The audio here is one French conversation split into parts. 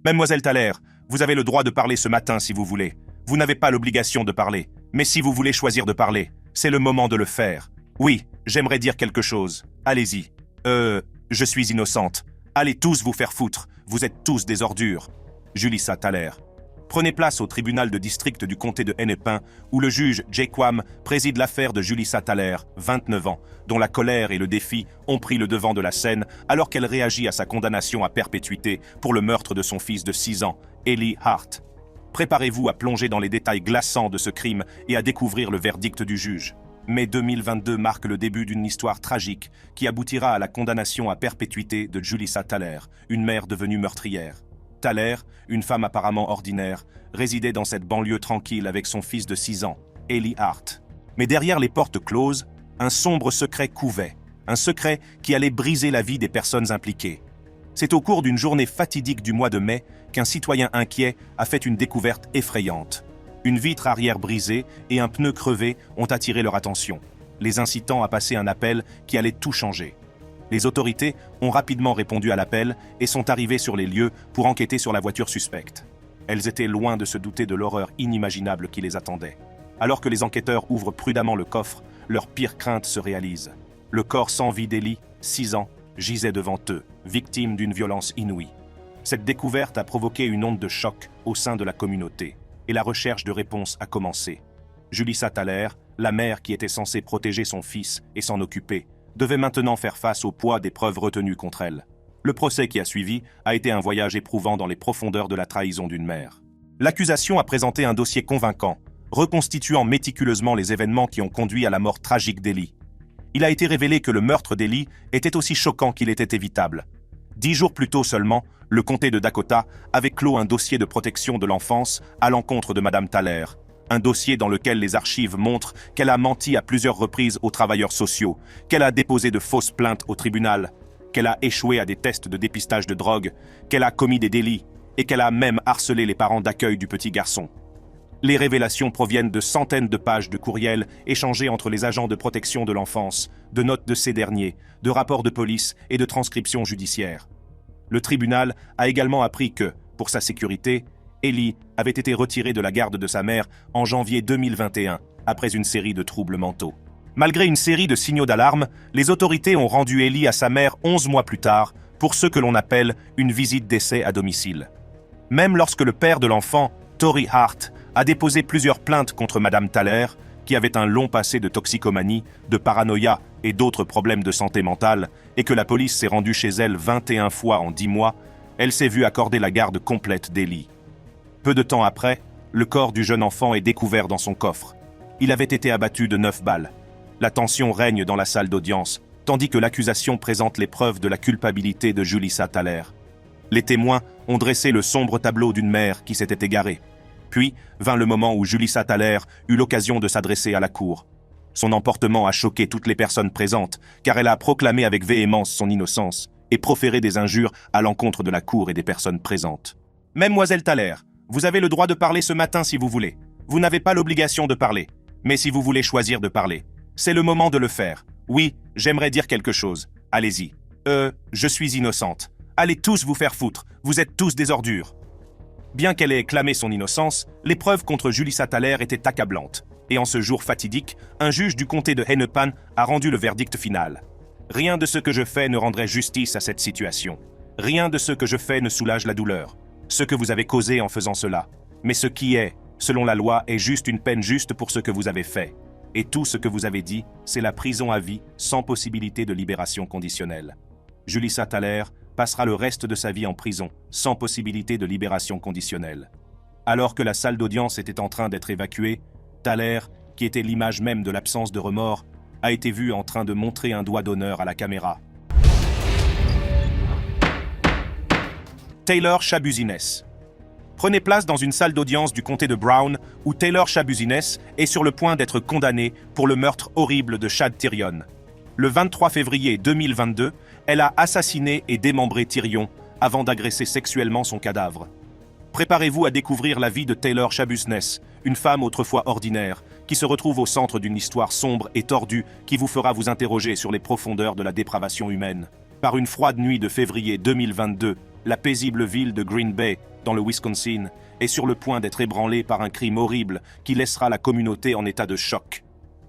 Mademoiselle Thaler, vous avez le droit de parler ce matin si vous voulez. Vous n'avez pas l'obligation de parler. Mais si vous voulez choisir de parler, c'est le moment de le faire. Oui, j'aimerais dire quelque chose. Allez-y. Je suis innocente. Allez tous vous faire foutre. Vous êtes tous des ordures. Julissa Thaler. Prenez place au tribunal de district du comté de Hennepin, où le juge Jaquam préside l'affaire de Julissa Thaler, 29 ans, dont la colère et le défi ont pris le devant de la scène alors qu'elle réagit à sa condamnation à perpétuité pour le meurtre de son fils de 6 ans, Eli Hart. Préparez-vous à plonger dans les détails glaçants de ce crime et à découvrir le verdict du juge. Mai 2022 marque le début d'une histoire tragique qui aboutira à la condamnation à perpétuité de Julissa Thaler, une mère devenue meurtrière. Thaler, une femme apparemment ordinaire, résidait dans cette banlieue tranquille avec son fils de 6 ans, Eli Hart. Mais derrière les portes closes, un sombre secret couvait, un secret qui allait briser la vie des personnes impliquées. C'est au cours d'une journée fatidique du mois de mai qu'un citoyen inquiet a fait une découverte effrayante. Une vitre arrière brisée et un pneu crevé ont attiré leur attention, les incitant à passer un appel qui allait tout changer. Les autorités ont rapidement répondu à l'appel et sont arrivées sur les lieux pour enquêter sur la voiture suspecte. Elles étaient loin de se douter de l'horreur inimaginable qui les attendait. Alors que les enquêteurs ouvrent prudemment le coffre, leur pire crainte se réalise. Le corps sans vie d'Eli, 6 ans, gisait devant eux, victime d'une violence inouïe. Cette découverte a provoqué une onde de choc au sein de la communauté, et la recherche de réponses a commencé. Julissa Thaler, la mère qui était censée protéger son fils et s'en occuper, devait maintenant faire face au poids des preuves retenues contre elle. Le procès qui a suivi a été un voyage éprouvant dans les profondeurs de la trahison d'une mère. L'accusation a présenté un dossier convaincant, reconstituant méticuleusement les événements qui ont conduit à la mort tragique d'Eli. Il a été révélé que le meurtre d'Eli était aussi choquant qu'il était évitable. 10 jours plus tôt seulement, le comté de Dakota avait clos un dossier de protection de l'enfance à l'encontre de Madame Thaler. Un dossier dans lequel les archives montrent qu'elle a menti à plusieurs reprises aux travailleurs sociaux, qu'elle a déposé de fausses plaintes au tribunal, qu'elle a échoué à des tests de dépistage de drogue, qu'elle a commis des délits et qu'elle a même harcelé les parents d'accueil du petit garçon. Les révélations proviennent de centaines de pages de courriels échangés entre les agents de protection de l'enfance, de notes de ces derniers, de rapports de police et de transcriptions judiciaires. Le tribunal a également appris que, pour sa sécurité, Eli avait été retiré de la garde de sa mère en janvier 2021, après une série de troubles mentaux. Malgré une série de signaux d'alarme, les autorités ont rendu Eli à sa mère 11 mois plus tard pour ce que l'on appelle une visite d'essai à domicile. Même lorsque le père de l'enfant, Tory Hart, a déposé plusieurs plaintes contre Madame Thaler, qui avait un long passé de toxicomanie, de paranoïa et d'autres problèmes de santé mentale, et que la police s'est rendue chez elle 21 fois en 10 mois, elle s'est vue accorder la garde complète d'Eli. Peu de temps après, le corps du jeune enfant est découvert dans son coffre. Il avait été abattu de 9 balles. La tension règne dans la salle d'audience, tandis que l'accusation présente les preuves de la culpabilité de Julissa Thaler. Les témoins ont dressé le sombre tableau d'une mère qui s'était égarée. Puis vint le moment où Julissa Thaler eut l'occasion de s'adresser à la cour. Son emportement a choqué toutes les personnes présentes, car elle a proclamé avec véhémence son innocence et proféré des injures à l'encontre de la cour et des personnes présentes. « Mademoiselle Thaler, vous avez le droit de parler ce matin si vous voulez. Vous n'avez pas l'obligation de parler. Mais si vous voulez choisir de parler, c'est le moment de le faire. Oui, j'aimerais dire quelque chose. Allez-y. Je suis innocente. Allez tous vous faire foutre. Vous êtes tous des ordures. » Bien qu'elle ait clamé son innocence, les preuves contre Julissa Thaler étaient accablantes. Et en ce jour fatidique, un juge du comté de Hennepin a rendu le verdict final. Rien de ce que je fais ne rendrait justice à cette situation. Rien de ce que je fais ne soulage la douleur. Ce que vous avez causé en faisant cela. Mais ce qui est, selon la loi, est juste une peine juste pour ce que vous avez fait. Et tout ce que vous avez dit, c'est la prison à vie sans possibilité de libération conditionnelle. Julissa Thaler passera le reste de sa vie en prison, sans possibilité de libération conditionnelle. Alors que la salle d'audience était en train d'être évacuée, Thaler, qui était l'image même de l'absence de remords, a été vu en train de montrer un doigt d'honneur à la caméra. Taylor Chabuzines. Prenez place dans une salle d'audience du comté de Brown où Taylor Chabuzines est sur le point d'être condamnée pour le meurtre horrible de Chad Tyrion. Le 23 février 2022, elle a assassiné et démembré Tyrion avant d'agresser sexuellement son cadavre. Préparez-vous à découvrir la vie de Taylor Chabuzines, une femme autrefois ordinaire, qui se retrouve au centre d'une histoire sombre et tordue qui vous fera vous interroger sur les profondeurs de la dépravation humaine. Par une froide nuit de février 2022, La paisible ville de Green Bay, dans le Wisconsin, est sur le point d'être ébranlée par un crime horrible qui laissera la communauté en état de choc.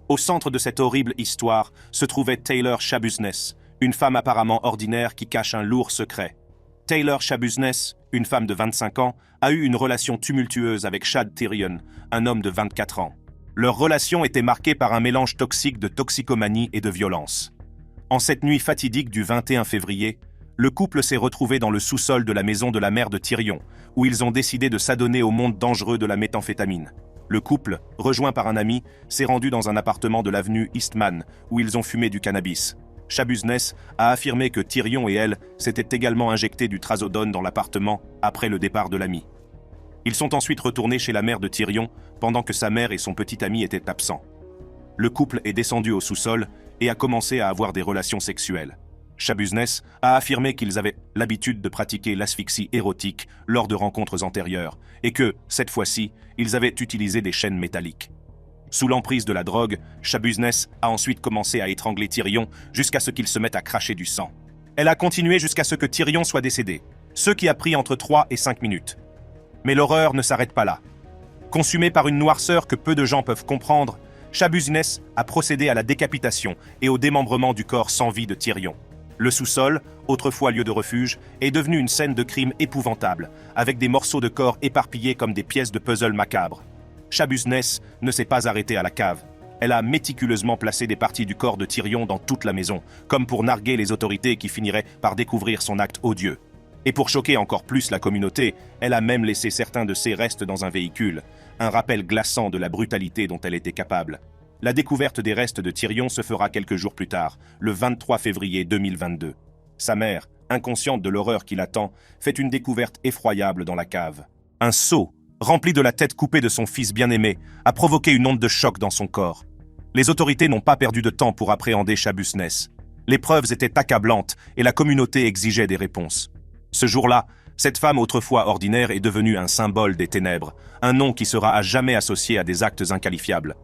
Au centre de cette horrible histoire se trouvait Taylor Shabusness, une femme apparemment ordinaire qui cache un lourd secret. Taylor Shabusness, une femme de 25 ans, a eu une relation tumultueuse avec Chad Tyrion, un homme de 24 ans. Leur relation était marquée par un mélange toxique de toxicomanie et de violence. En cette nuit fatidique du 21 février, le couple s'est retrouvé dans le sous-sol de la maison de la mère de Tyrion, où ils ont décidé de s'adonner au monde dangereux de la méthamphétamine. Le couple, rejoint par un ami, s'est rendu dans un appartement de l'avenue Eastman, où ils ont fumé du cannabis. Shabusness a affirmé que Tyrion et elle s'étaient également injectés du trazodone dans l'appartement après le départ de l'ami. Ils sont ensuite retournés chez la mère de Tyrion pendant que sa mère et son petit ami étaient absents. Le couple est descendu au sous-sol et a commencé à avoir des relations sexuelles. Shabusness a affirmé qu'ils avaient l'habitude de pratiquer l'asphyxie érotique lors de rencontres antérieures et que, cette fois-ci, ils avaient utilisé des chaînes métalliques. Sous l'emprise de la drogue, Shabusness a ensuite commencé à étrangler Tyrion jusqu'à ce qu'il se mette à cracher du sang. Elle a continué jusqu'à ce que Tyrion soit décédé, ce qui a pris entre 3 et 5 minutes. Mais l'horreur ne s'arrête pas là. Consumé par une noirceur que peu de gens peuvent comprendre, Shabusness a procédé à la décapitation et au démembrement du corps sans vie de Tyrion. Le sous-sol, autrefois lieu de refuge, est devenu une scène de crime épouvantable, avec des morceaux de corps éparpillés comme des pièces de puzzle macabres. Shabusness ne s'est pas arrêtée à la cave. Elle a méticuleusement placé des parties du corps de Tyrion dans toute la maison, comme pour narguer les autorités qui finiraient par découvrir son acte odieux. Et pour choquer encore plus la communauté, elle a même laissé certains de ses restes dans un véhicule, un rappel glaçant de la brutalité dont elle était capable. La découverte des restes de Tyrion se fera quelques jours plus tard, le 23 février 2022. Sa mère, inconsciente de l'horreur qui l'attend, fait une découverte effroyable dans la cave. Un seau, rempli de la tête coupée de son fils bien-aimé, a provoqué une onde de choc dans son corps. Les autorités n'ont pas perdu de temps pour appréhender Shabusness. Les preuves étaient accablantes et la communauté exigeait des réponses. Ce jour-là, cette femme autrefois ordinaire est devenue un symbole des ténèbres, un nom qui sera à jamais associé à des actes inqualifiables.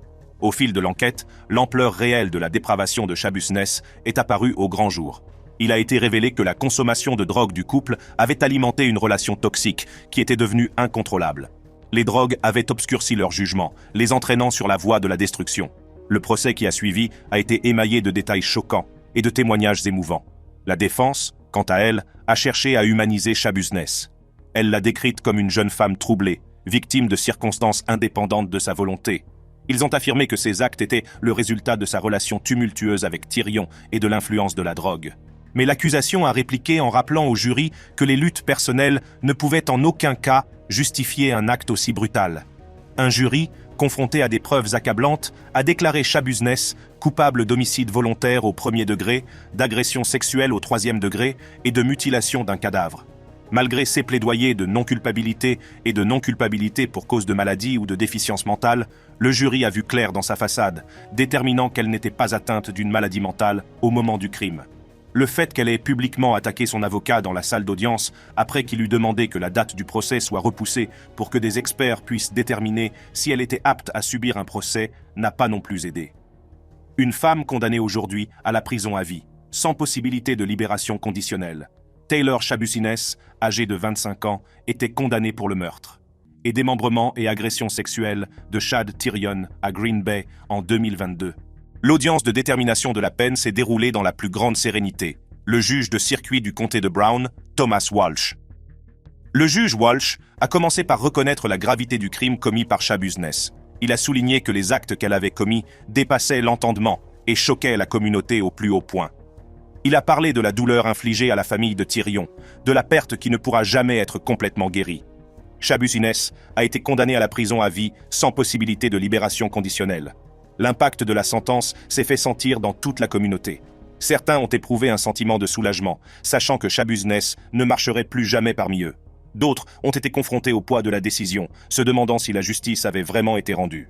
Au fil de l'enquête, l'ampleur réelle de la dépravation de Shabusness est apparue au grand jour. Il a été révélé que la consommation de drogue du couple avait alimenté une relation toxique qui était devenue incontrôlable. Les drogues avaient obscurci leur jugement, les entraînant sur la voie de la destruction. Le procès qui a suivi a été émaillé de détails choquants et de témoignages émouvants. La défense, quant à elle, a cherché à humaniser Shabusness. Elle l'a décrite comme une jeune femme troublée, victime de circonstances indépendantes de sa volonté. Ils ont affirmé que ces actes étaient le résultat de sa relation tumultueuse avec Tyrion et de l'influence de la drogue. Mais l'accusation a répliqué en rappelant au jury que les luttes personnelles ne pouvaient en aucun cas justifier un acte aussi brutal. Un jury, confronté à des preuves accablantes, a déclaré Shabusness coupable d'homicide volontaire au 1er degré, d'agression sexuelle au 3e degré et de mutilation d'un cadavre. Malgré ses plaidoyers de non-culpabilité et de non-culpabilité pour cause de maladie ou de déficience mentale, le jury a vu clair dans sa façade, déterminant qu'elle n'était pas atteinte d'une maladie mentale au moment du crime. Le fait qu'elle ait publiquement attaqué son avocat dans la salle d'audience après qu'il eut demandé que la date du procès soit repoussée pour que des experts puissent déterminer si elle était apte à subir un procès n'a pas non plus aidé. Une femme condamnée aujourd'hui à la prison à vie, sans possibilité de libération conditionnelle. Taylor Shabusness, âgée de 25 ans, était condamnée pour le meurtre et démembrement et agression sexuelle de Chad Tyrion à Green Bay en 2022. L'audience de détermination de la peine s'est déroulée dans la plus grande sérénité. Le juge de circuit du comté de Brown, Thomas Walsh. Le juge Walsh a commencé par reconnaître la gravité du crime commis par Shabusness. Il a souligné que les actes qu'elle avait commis dépassaient l'entendement et choquaient la communauté au plus haut point. Il a parlé de la douleur infligée à la famille de Tyrion, de la perte qui ne pourra jamais être complètement guérie. Shabusness a été condamné à la prison à vie sans possibilité de libération conditionnelle. L'impact de la sentence s'est fait sentir dans toute la communauté. Certains ont éprouvé un sentiment de soulagement, sachant que Shabusness ne marcherait plus jamais parmi eux. D'autres ont été confrontés au poids de la décision, se demandant si la justice avait vraiment été rendue.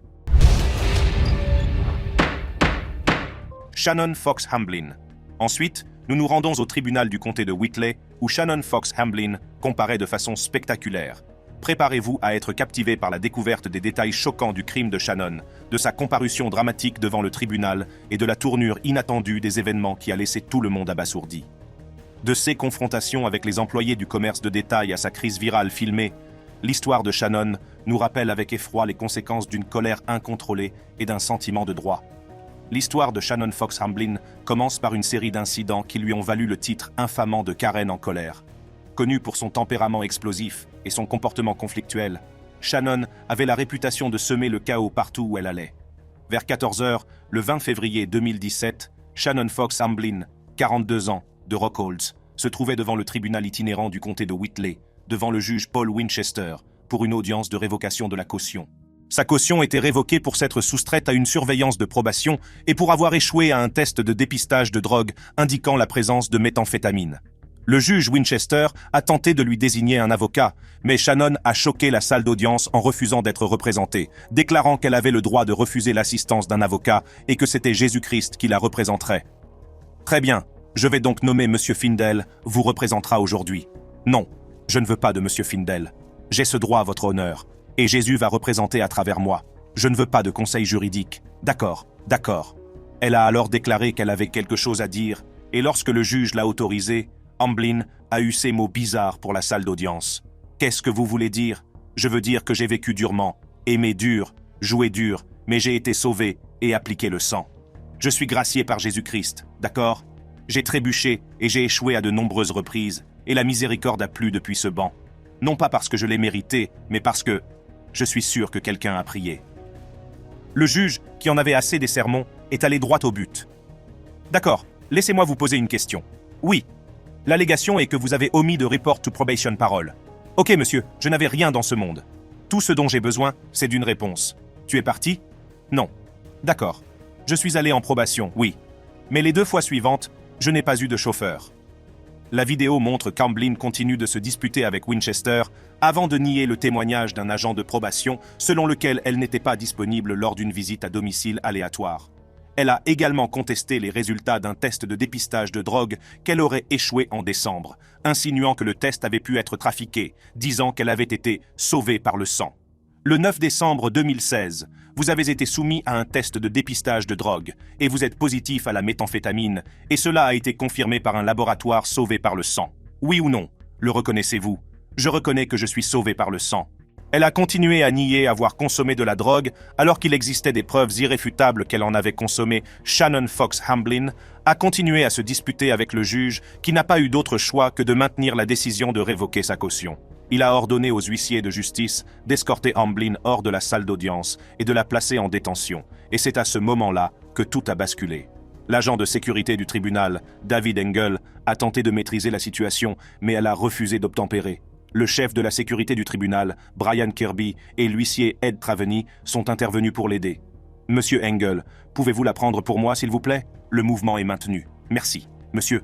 Shannon Fox Hamblin. Ensuite, nous nous rendons au tribunal du comté de Whitley, où Shannon Fox Hamblin comparaît de façon spectaculaire. Préparez-vous à être captivé par la découverte des détails choquants du crime de Shannon, de sa comparution dramatique devant le tribunal et de la tournure inattendue des événements qui a laissé tout le monde abasourdi. De ses confrontations avec les employés du commerce de détail à sa crise virale filmée, l'histoire de Shannon nous rappelle avec effroi les conséquences d'une colère incontrôlée et d'un sentiment de droit. L'histoire de Shannon Fox Hamblin commence par une série d'incidents qui lui ont valu le titre infamant de Karen en colère. Connue pour son tempérament explosif et son comportement conflictuel, Shannon avait la réputation de semer le chaos partout où elle allait. Vers 14 h, le 20 février 2017, Shannon Fox Hamblin, 42 ans, de Rockholds, se trouvait devant le tribunal itinérant du comté de Whitley, devant le juge Paul Winchester, pour une audience de révocation de la caution. Sa caution était révoquée pour s'être soustraite à une surveillance de probation et pour avoir échoué à un test de dépistage de drogue indiquant la présence de méthamphétamine. Le juge Winchester a tenté de lui désigner un avocat, mais Shannon a choqué la salle d'audience en refusant d'être représentée, déclarant qu'elle avait le droit de refuser l'assistance d'un avocat et que c'était Jésus-Christ qui la représenterait. Très bien, je vais donc nommer M. Findel vous représentera aujourd'hui. Non, je ne veux pas de M. Findel. J'ai ce droit à votre honneur, et Jésus va représenter à travers moi. Je ne veux pas de conseil juridique. D'accord, d'accord. Elle a alors déclaré qu'elle avait quelque chose à dire, et lorsque le juge l'a autorisé, Hamblin a eu ces mots bizarres pour la salle d'audience. Qu'est-ce que vous voulez dire? Je veux dire que j'ai vécu durement, aimé dur, joué dur, mais j'ai été sauvé et appliqué le sang. Je suis gracié par Jésus-Christ, d'accord? J'ai trébuché et j'ai échoué à de nombreuses reprises, et la miséricorde a plu depuis ce banc. Non pas parce que je l'ai mérité, mais parce que je suis sûr que quelqu'un a prié. Le juge, qui en avait assez des sermons, est allé droit au but. D'accord, laissez-moi vous poser une question. Oui, l'allégation est que vous avez omis de report to probation parole. Ok monsieur, je n'avais rien dans ce monde. Tout ce dont j'ai besoin, c'est d'une réponse. Tu es parti? Non. D'accord. Je suis allé en probation, oui. Mais les 2 fois suivantes, je n'ai pas eu de chauffeur. La vidéo montre qu'Hamblin continue de se disputer avec Winchester avant de nier le témoignage d'un agent de probation selon lequel elle n'était pas disponible lors d'une visite à domicile aléatoire. Elle a également contesté les résultats d'un test de dépistage de drogue qu'elle aurait échoué en décembre, insinuant que le test avait pu être trafiqué, disant qu'elle avait été sauvée par le sang. Le 9 décembre 2016, vous avez été soumis à un test de dépistage de drogue et vous êtes positif à la méthamphétamine et cela a été confirmé par un laboratoire sauvé par le sang. Oui ou non? Le reconnaissez-vous? Je reconnais que je suis sauvé par le sang. Elle a continué à nier avoir consommé de la drogue alors qu'il existait des preuves irréfutables qu'elle en avait consommé. Shannon Fox Hamblin a continué à se disputer avec le juge qui n'a pas eu d'autre choix que de maintenir la décision de révoquer sa caution. Il a ordonné aux huissiers de justice d'escorter Hamblin hors de la salle d'audience et de la placer en détention. Et c'est à ce moment-là que tout a basculé. L'agent de sécurité du tribunal, David Engel, a tenté de maîtriser la situation, mais elle a refusé d'obtempérer. Le chef de la sécurité du tribunal, Brian Kirby, et l'huissier Ed Traveny sont intervenus pour l'aider. Monsieur Engel, pouvez-vous la prendre pour moi, s'il vous plaît? Le mouvement est maintenu. Merci. Monsieur,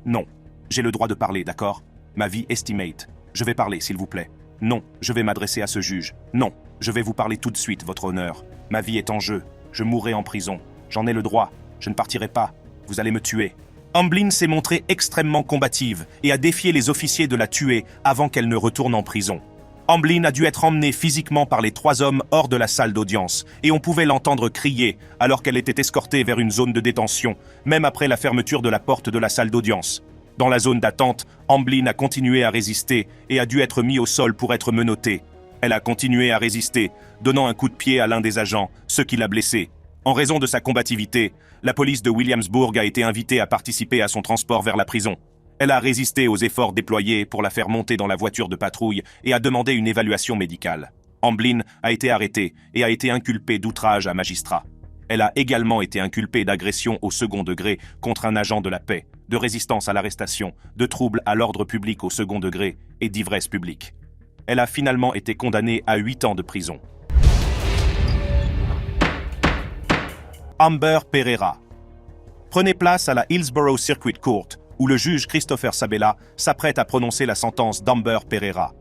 Non. J'ai le droit de parler, d'accord? Ma vie estimate. Je vais parler, s'il vous plaît. Non, je vais m'adresser à ce juge. Non, je vais vous parler tout de suite, votre honneur. Ma vie est en jeu. Je mourrai en prison. J'en ai le droit. Je ne partirai pas. Vous allez me tuer. Hamblin s'est montrée extrêmement combative et a défié les officiers de la tuer avant qu'elle ne retourne en prison. Hamblin a dû être emmenée physiquement par les 3 hommes hors de la salle d'audience et on pouvait l'entendre crier alors qu'elle était escortée vers une zone de détention, même après la fermeture de la porte de la salle d'audience. Dans la zone d'attente, Hamblin a continué à résister et a dû être mis au sol pour être menottée. Elle a continué à résister, donnant un coup de pied à l'un des agents, ce qui l'a blessée. En raison de sa combativité, la police de Williamsburg a été invitée à participer à son transport vers la prison. Elle a résisté aux efforts déployés pour la faire monter dans la voiture de patrouille et a demandé une évaluation médicale. Hamblin a été arrêtée et a été inculpée d'outrage à magistrat. Elle a également été inculpée d'agression au second degré contre un agent de la paix, de résistance à l'arrestation, de troubles à l'ordre public au second degré et d'ivresse publique. Elle a finalement été condamnée à 8 ans de prison. Amber Pereira. Prenez place à la Hillsborough Circuit Court, où le juge Christopher Sabella s'apprête à prononcer la sentence d'Amber Pereira.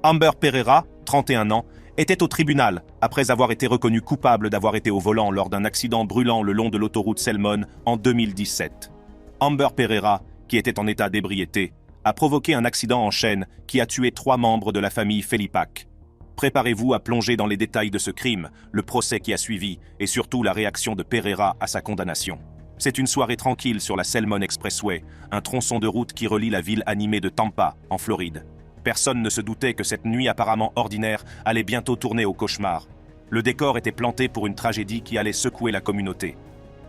Amber Pereira, 31 ans, était au tribunal après avoir été reconnue coupable d'avoir été au volant lors d'un accident brûlant le long de l'autoroute Selmon en 2017. Amber Pereira, qui était en état d'ébriété, a provoqué un accident en chaîne qui a tué 3 membres de la famille Felipak. Préparez-vous à plonger dans les détails de ce crime, le procès qui a suivi et surtout la réaction de Pereira à sa condamnation. C'est une soirée tranquille sur la Selmon Expressway, un tronçon de route qui relie la ville animée de Tampa, en Floride. Personne ne se doutait que cette nuit apparemment ordinaire allait bientôt tourner au cauchemar. Le décor était planté pour une tragédie qui allait secouer la communauté.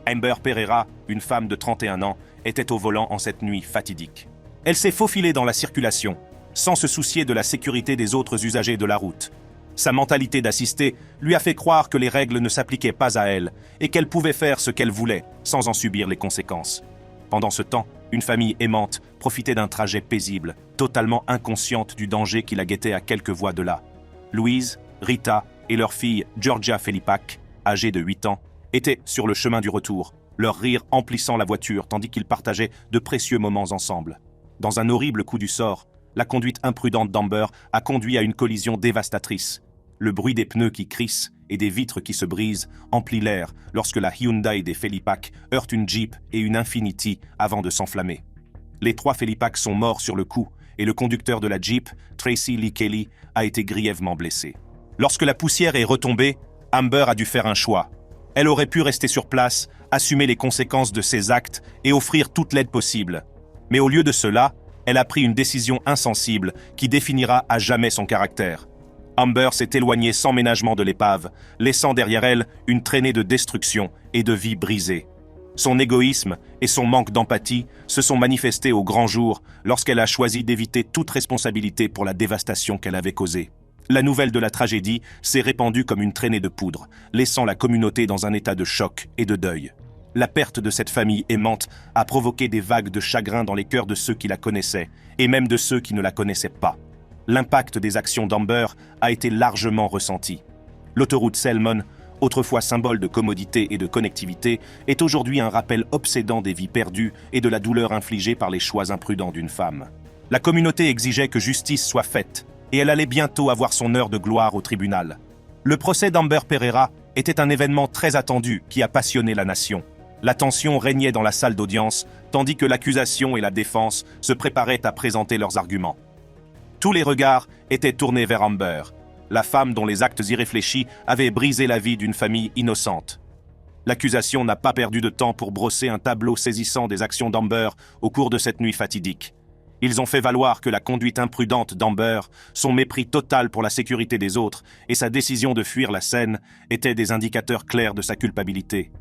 Amber Pereira, une femme de 31 ans, était au volant en cette nuit fatidique. Elle s'est faufilée dans la circulation, sans se soucier de la sécurité des autres usagers de la route. Sa mentalité d'assister lui a fait croire que les règles ne s'appliquaient pas à elle et qu'elle pouvait faire ce qu'elle voulait sans en subir les conséquences. Pendant ce temps, une famille aimante profitait d'un trajet paisible, totalement inconsciente du danger qui la guettait à quelques voies de là. Louise, Rita et leur fille Georgia Felipak, âgée de 8 ans, étaient sur le chemin du retour, leur rire emplissant la voiture tandis qu'ils partageaient de précieux moments ensemble. Dans un horrible coup du sort, la conduite imprudente d'Amber a conduit à une collision dévastatrice. Le bruit des pneus qui crissent et des vitres qui se brisent emplit l'air lorsque la Hyundai des Felipak heurte une Jeep et une Infiniti avant de s'enflammer. Les 3 Felipak sont morts sur le coup et le conducteur de la Jeep, Tracy Lee Kelly, a été grièvement blessé. Lorsque la poussière est retombée, Amber a dû faire un choix. Elle aurait pu rester sur place, assumer les conséquences de ses actes et offrir toute l'aide possible. Mais au lieu de cela, elle a pris une décision insensible qui définira à jamais son caractère. Amber s'est éloignée sans ménagement de l'épave, laissant derrière elle une traînée de destruction et de vies brisées. Son égoïsme et son manque d'empathie se sont manifestés au grand jour lorsqu'elle a choisi d'éviter toute responsabilité pour la dévastation qu'elle avait causée. La nouvelle de la tragédie s'est répandue comme une traînée de poudre, laissant la communauté dans un état de choc et de deuil. La perte de cette famille aimante a provoqué des vagues de chagrin dans les cœurs de ceux qui la connaissaient, et même de ceux qui ne la connaissaient pas. L'impact des actions d'Amber a été largement ressenti. L'autoroute Selmon, autrefois symbole de commodité et de connectivité, est aujourd'hui un rappel obsédant des vies perdues et de la douleur infligée par les choix imprudents d'une femme. La communauté exigeait que justice soit faite, et elle allait bientôt avoir son heure de gloire au tribunal. Le procès d'Amber Pereira était un événement très attendu qui a passionné la nation. La tension régnait dans la salle d'audience, tandis que l'accusation et la défense se préparaient à présenter leurs arguments. Tous les regards étaient tournés vers Amber, la femme dont les actes irréfléchis avaient brisé la vie d'une famille innocente. L'accusation n'a pas perdu de temps pour brosser un tableau saisissant des actions d'Amber au cours de cette nuit fatidique. Ils ont fait valoir que la conduite imprudente d'Amber, son mépris total pour la sécurité des autres et sa décision de fuir la scène étaient des indicateurs clairs de sa culpabilité.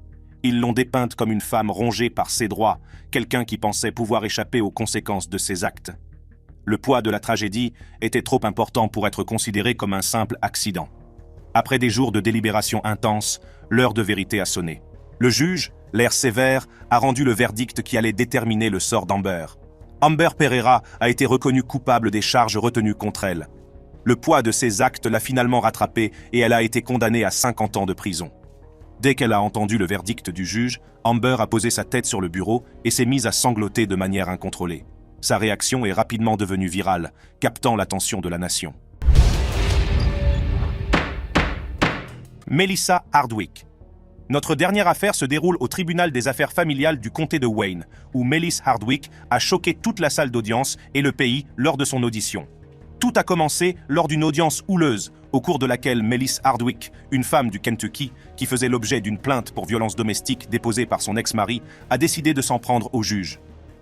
Ils l'ont dépeinte comme une femme rongée par ses droits, quelqu'un qui pensait pouvoir échapper aux conséquences de ses actes. Le poids de la tragédie était trop important pour être considéré comme un simple accident. Après des jours de délibération intense, l'heure de vérité a sonné. Le juge, l'air sévère, a rendu le verdict qui allait déterminer le sort d'Amber. Amber Pereira a été reconnue coupable des charges retenues contre elle. Le poids de ses actes l'a finalement rattrapée et elle a été condamnée à 50 ans de prison. Dès qu'elle a entendu le verdict du juge, Amber a posé sa tête sur le bureau et s'est mise à sangloter de manière incontrôlée. Sa réaction est rapidement devenue virale, captant l'attention de la nation. Melissa Hardwick. Notre dernière affaire se déroule au tribunal des affaires familiales du comté de Wayne, où Melissa Hardwick a choqué toute la salle d'audience et le pays lors de son audition. Tout a commencé lors d'une audience houleuse, au cours de laquelle Melissa Hardwick, une femme du Kentucky, qui faisait l'objet d'une plainte pour violence domestique déposée par son ex-mari, a décidé de s'en prendre au juge.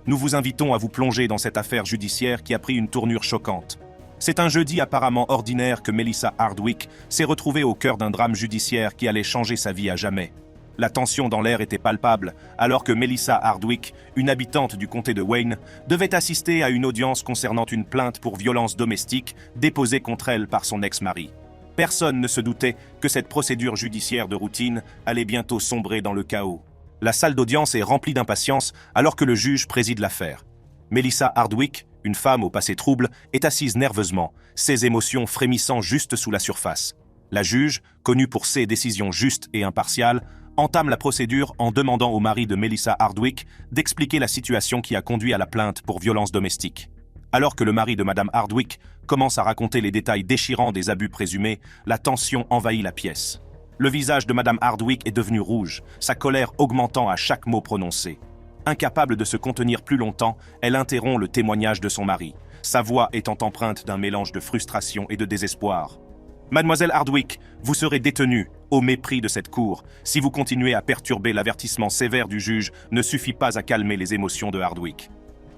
Nous vous invitons à vous plonger dans cette affaire judiciaire qui a pris une tournure choquante. C'est un jeudi apparemment ordinaire que Melissa Hardwick s'est retrouvée au cœur d'un drame judiciaire qui allait changer sa vie à jamais. La tension dans l'air était palpable, alors que Melissa Hardwick, une habitante du comté de Wayne, devait assister à une audience concernant une plainte pour violence domestique déposée contre elle par son ex-mari. Personne ne se doutait que cette procédure judiciaire de routine allait bientôt sombrer dans le chaos. La salle d'audience est remplie d'impatience alors que le juge préside l'affaire. Melissa Hardwick, une femme au passé trouble, est assise nerveusement, ses émotions frémissant juste sous la surface. La juge, connue pour ses décisions justes et impartiales, entame la procédure en demandant au mari de Melissa Hardwick d'expliquer la situation qui a conduit à la plainte pour violence domestique. Alors que le mari de Madame Hardwick commence à raconter les détails déchirants des abus présumés, la tension envahit la pièce. Le visage de Madame Hardwick est devenu rouge, sa colère augmentant à chaque mot prononcé. Incapable de se contenir plus longtemps, elle interrompt le témoignage de son mari, sa voix étant empreinte d'un mélange de frustration et de désespoir. « Mademoiselle Hardwick, vous serez détenue, Au mépris de cette cour, si vous continuez à perturber, l'avertissement sévère du juge ne suffit pas à calmer les émotions de Hardwick.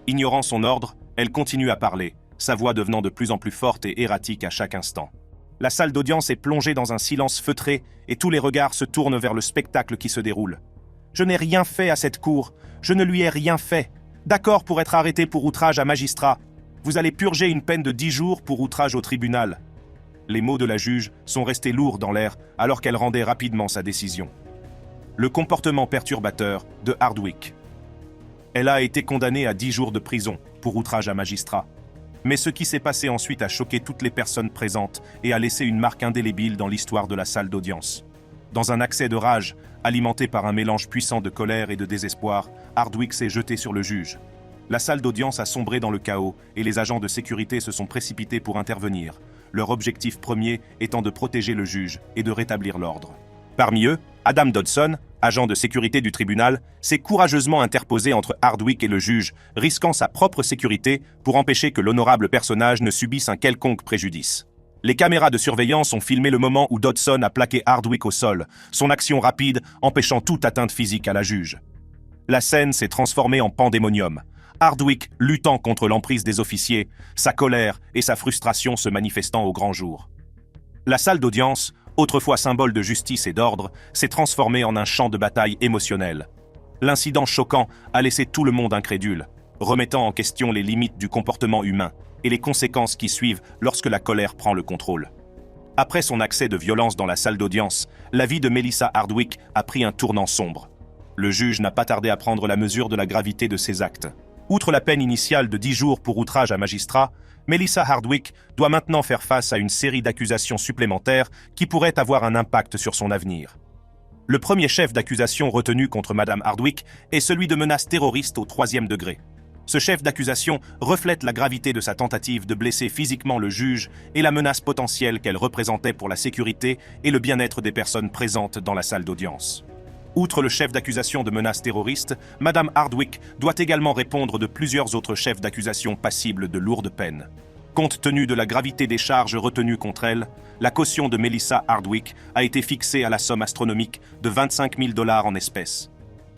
Ignorant son ordre, elle continue à parler, sa voix devenant de plus en plus forte et erratique à chaque instant. La salle d'audience est plongée dans un silence feutré et tous les regards se tournent vers le spectacle qui se déroule. Je n'ai rien fait à cette cour, je ne lui ai rien fait. D'accord pour être arrêté pour outrage à magistrat. Vous allez purger une peine de 10 jours pour outrage au tribunal. Les mots de la juge sont restés lourds dans l'air alors qu'elle rendait rapidement sa décision. Le comportement perturbateur de Hardwick. Elle a été condamnée à 10 jours de prison pour outrage à magistrat. Mais ce qui s'est passé ensuite a choqué toutes les personnes présentes et a laissé une marque indélébile dans l'histoire de la salle d'audience. Dans un accès de rage, alimenté par un mélange puissant de colère et de désespoir, Hardwick s'est jeté sur le juge. La salle d'audience a sombré dans le chaos et les agents de sécurité se sont précipités pour intervenir, leur objectif premier étant de protéger le juge et de rétablir l'ordre. Parmi eux, Adam Dodson, agent de sécurité du tribunal, s'est courageusement interposé entre Hardwick et le juge, risquant sa propre sécurité pour empêcher que l'honorable personnage ne subisse un quelconque préjudice. Les caméras de surveillance ont filmé le moment où Dodson a plaqué Hardwick au sol, son action rapide empêchant toute atteinte physique à la juge. La scène s'est transformée en pandémonium. Hardwick luttant contre l'emprise des officiers, sa colère et sa frustration se manifestant au grand jour. La salle d'audience, autrefois symbole de justice et d'ordre, s'est transformée en un champ de bataille émotionnel. L'incident choquant a laissé tout le monde incrédule, remettant en question les limites du comportement humain et les conséquences qui suivent lorsque la colère prend le contrôle. Après son accès de violence dans la salle d'audience, la vie de Melissa Hardwick a pris un tournant sombre. Le juge n'a pas tardé à prendre la mesure de la gravité de ses actes. Outre la peine initiale de 10 jours pour outrage à magistrat, Melissa Hardwick doit maintenant faire face à une série d'accusations supplémentaires qui pourraient avoir un impact sur son avenir. Le premier chef d'accusation retenu contre Madame Hardwick est celui de menace terroriste au 3e degré. Ce chef d'accusation reflète la gravité de sa tentative de blesser physiquement le juge et la menace potentielle qu'elle représentait pour la sécurité et le bien-être des personnes présentes dans la salle d'audience. Outre le chef d'accusation de menace terroriste, Madame Hardwick doit également répondre de plusieurs autres chefs d'accusation passibles de lourdes peines. Compte tenu de la gravité des charges retenues contre elle, la caution de Melissa Hardwick a été fixée à la somme astronomique de 25 000 $ en espèces.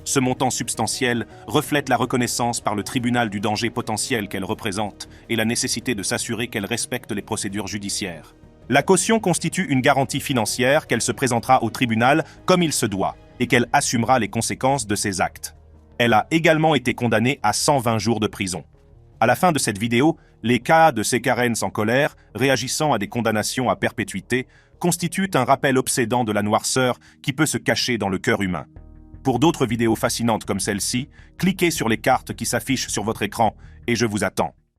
Ce montant substantiel reflète la reconnaissance par le tribunal du danger potentiel qu'elle représente et la nécessité de s'assurer qu'elle respecte les procédures judiciaires. La caution constitue une garantie financière qu'elle se présentera au tribunal comme il se doit et qu'elle assumera les conséquences de ses actes. Elle a également été condamnée à 120 jours de prison. À la fin de cette vidéo, les cas de ces Karens en colère, réagissant à des condamnations à perpétuité, constituent un rappel obsédant de la noirceur qui peut se cacher dans le cœur humain. Pour d'autres vidéos fascinantes comme celle-ci, cliquez sur les cartes qui s'affichent sur votre écran et je vous attends.